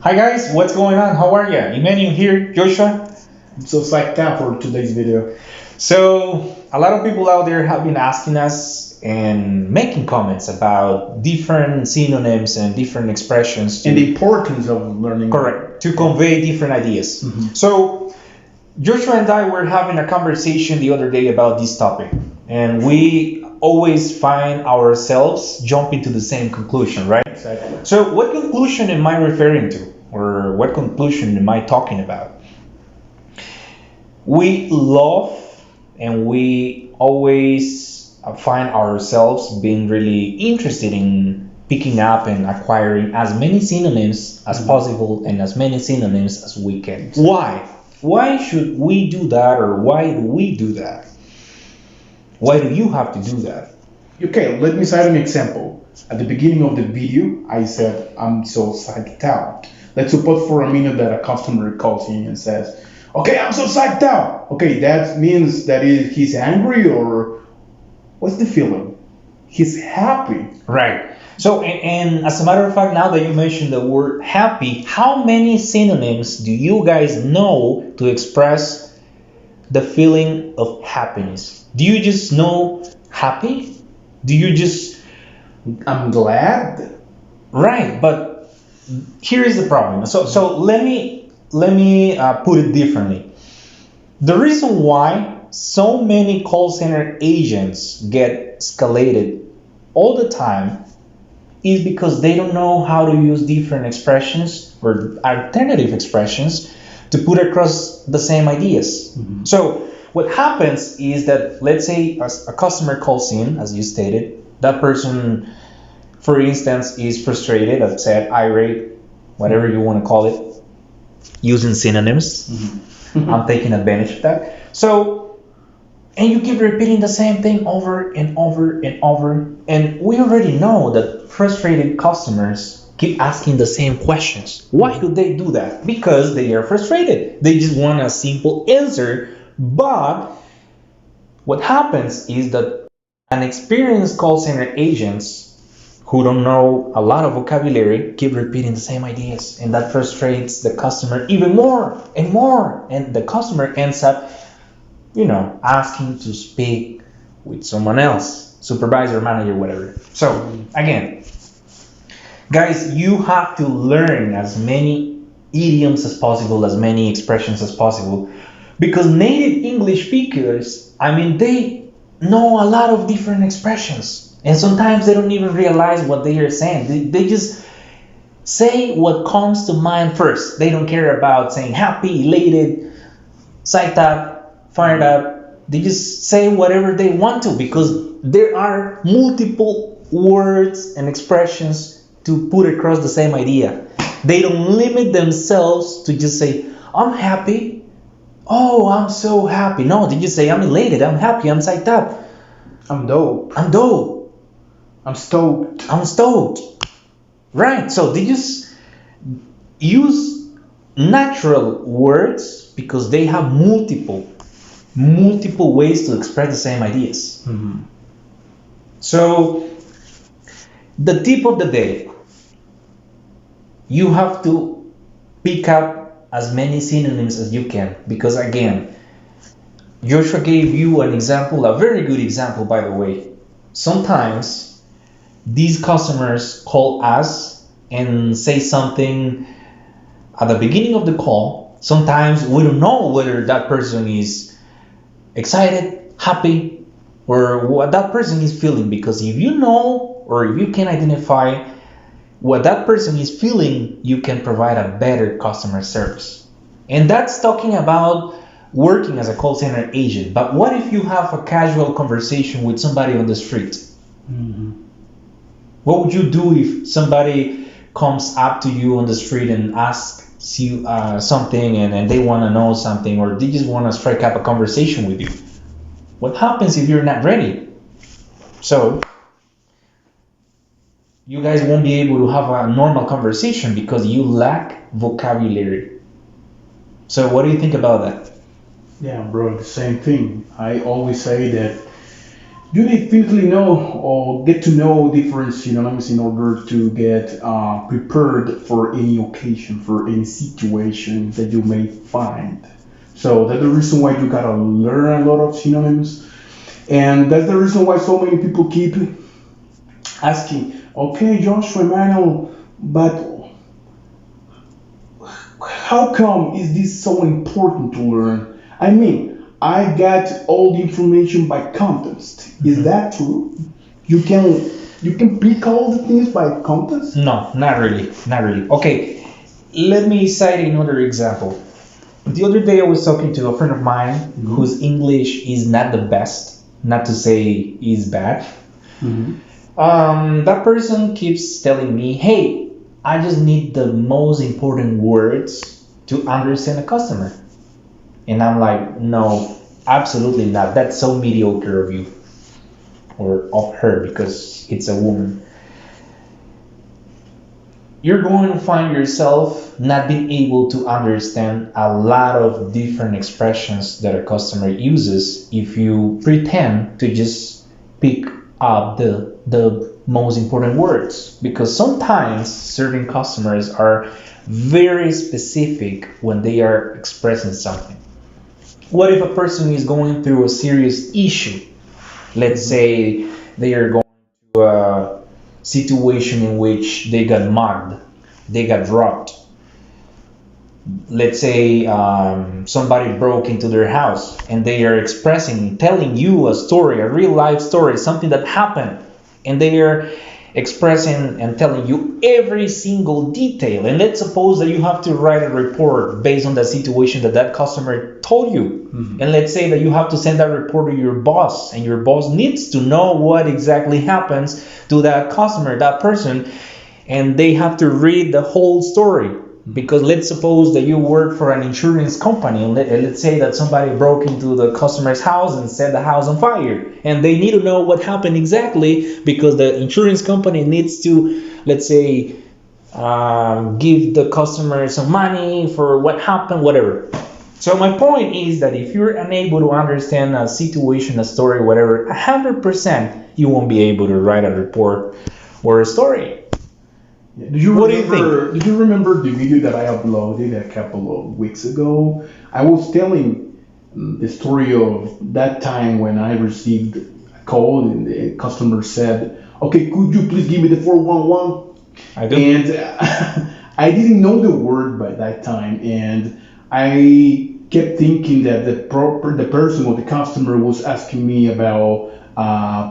Hi guys, what's going on? How are you? Emmanuel here, Joshua. I'm so psyched out for today's video. So, a lot of people out there have been asking us and making comments about different synonyms and different expressions And the importance of learning. correct, to convey different ideas. So, Joshua and I were having a conversation the other day about this topic, and we always find ourselves jumping to the same conclusion, right? Exactly. So, what conclusion am I referring to? Or what conclusion am I talking about? We love and we always find ourselves being really interested in picking up and acquiring as many synonyms as possible and as many synonyms as we can. Why? Why should we do that, or why do we do that? Why do you have to do that? Okay, let me cite an example. At the beginning of the video, I said I'm so psyched out. Let's suppose for a minute that a customer calls in and says, "Okay, I'm so psyched out." Okay, that means that he's angry, or what's the feeling? He's happy. Right. So, and as a matter of fact, now that you mentioned the word happy, how many synonyms do you guys know to express the feeling of happiness? Do you just know happy? Do you just... I'm glad. Right, but here is the problem. So let me put it differently. The reason why so many call center agents get escalated all the time is because they don't know how to use different expressions or alternative expressions to put across the same ideas. So what happens is that, let's say a customer calls in, as you stated, that person, for instance, is frustrated, upset, irate, whatever you want to call it, using synonyms. I'm taking advantage of that. So, and you keep repeating the same thing over and over and over. And we already know that frustrated customers keep asking the same questions. Why do they do that? Because they are frustrated. They just want a simple answer. But what happens is that an experienced call center agents who don't know a lot of vocabulary keep repeating the same ideas, and that frustrates the customer even more and more, and the customer ends up asking to speak with someone else, supervisor, manager, whatever. So again, guys, you have to learn as many idioms as possible, as many expressions as possible, because native English speakers, they know a lot of different expressions. And sometimes they don't even realize what they are saying. They just say what comes to mind first. They don't care about saying happy, elated, psyched up, fired up. They just say whatever they want to, because there are multiple words and expressions to put across the same idea. They don't limit themselves to just say, "I'm happy." "Oh, I'm so happy." No, they just say, "I'm elated, I'm happy, I'm psyched up. I'm dope. I'm dope. I'm stoked. I'm stoked." Right. So they just use natural words because they have multiple ways to express the same ideas. So the tip of the day, you have to pick up as many synonyms as you can, because again, Joshua gave you an example, a very good example, by the way. Sometimes these customers call us and say something at the beginning of the call. Sometimes we don't know whether that person is excited, happy, or what that person is feeling, because if you know, or if you can identify what that person is feeling, you can provide a better customer service. And that's talking about working as a call center agent. But what if you have a casual conversation with somebody on the street? What would you do if somebody comes up to you on the street and asks you something, and they want to know something, or they just want to strike up a conversation with you? What happens if you're not ready? So you guys won't be able to have a normal conversation because you lack vocabulary. So what do you think about that? Yeah, bro, the same thing. I always say that You definitely know or get to know different synonyms in order to get prepared for any occasion, for any situation that you may find. So that's the reason why you gotta learn a lot of synonyms, and that's the reason why so many people keep asking, okay, Joshua, Emmanuel, but how come is this so important to learn? I mean, I got all the information by context. Is that true? You can pick all the things by context? No, not really, not really. Okay, let me cite another example. The other day I was talking to a friend of mine whose English is not the best, not to say is bad. That person keeps telling me, hey, I just need the most important words to understand a customer. And I'm like, no, absolutely not. That's so mediocre of you or of her because it's a woman. You're going to find yourself not being able to understand a lot of different expressions that a customer uses if you pretend to just pick up the most important words, because sometimes certain customers are very specific when they are expressing something. What if a person is going through a serious issue? Let's say they are going through a situation in which they got mugged, they got robbed. Let's say somebody broke into their house and they are expressing, telling you a story, a real life story, something that happened, and they are expressing and telling you every single detail. And let's suppose that you have to write a report based on the situation that that customer told you. And let's say that you have to send that report to your boss, and your boss needs to know what exactly happens to that customer, that person, and they have to read the whole story. Because let's suppose that you work for an insurance company, and let's say that somebody broke into the customer's house and set the house on fire, and they need to know what happened exactly because the insurance company needs to, let's say, give the customer some money for what happened, whatever. So my point is that if you're unable to understand a situation, a story, whatever, 100% you won't be able to write a report or a story. What do you think? Did you remember the video that I uploaded a couple of weeks ago? I was telling the story of that time when I received a call and the customer said, okay, could you please give me the 411? I do. And I didn't know the word by that time, and I kept thinking that the person or the customer was asking me about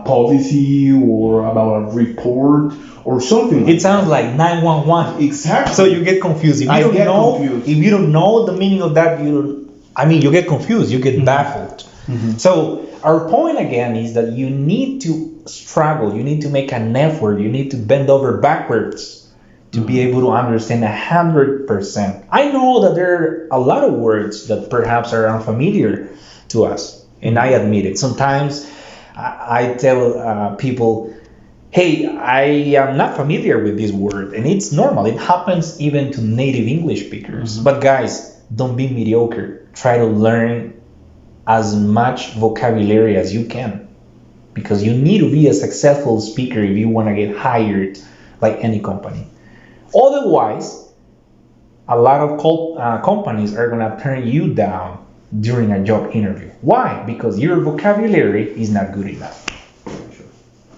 policy or about a report or something. It sounds like 911. Exactly. So you get confused. If you don't know the meaning of that, you get confused. You get baffled. So our point again is that you need to struggle. You need to make an effort. You need to bend over backwards to be able to understand 100%. I know that there are a lot of words that perhaps are unfamiliar to us, and I admit it. Sometimes I tell people, hey, I am not familiar with this word, and it's normal. It happens even to native English speakers. But guys, don't be mediocre. Try to learn as much vocabulary as you can, because you need to be a successful speaker if you want to get hired by any company. Otherwise, a lot of companies are going to turn you down during a job interview. Why? Because your vocabulary is not good enough.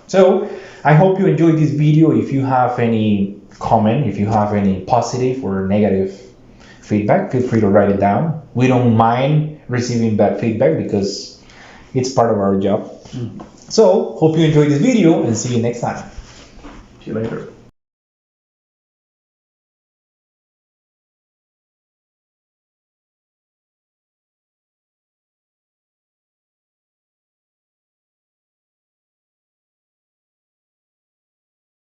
So I hope you enjoyed this video. If you have any comment, if you have any positive or negative feedback, feel free to write it down. We don't mind receiving bad feedback because it's part of our job. So hope you enjoyed this video, and see you next time. See you later.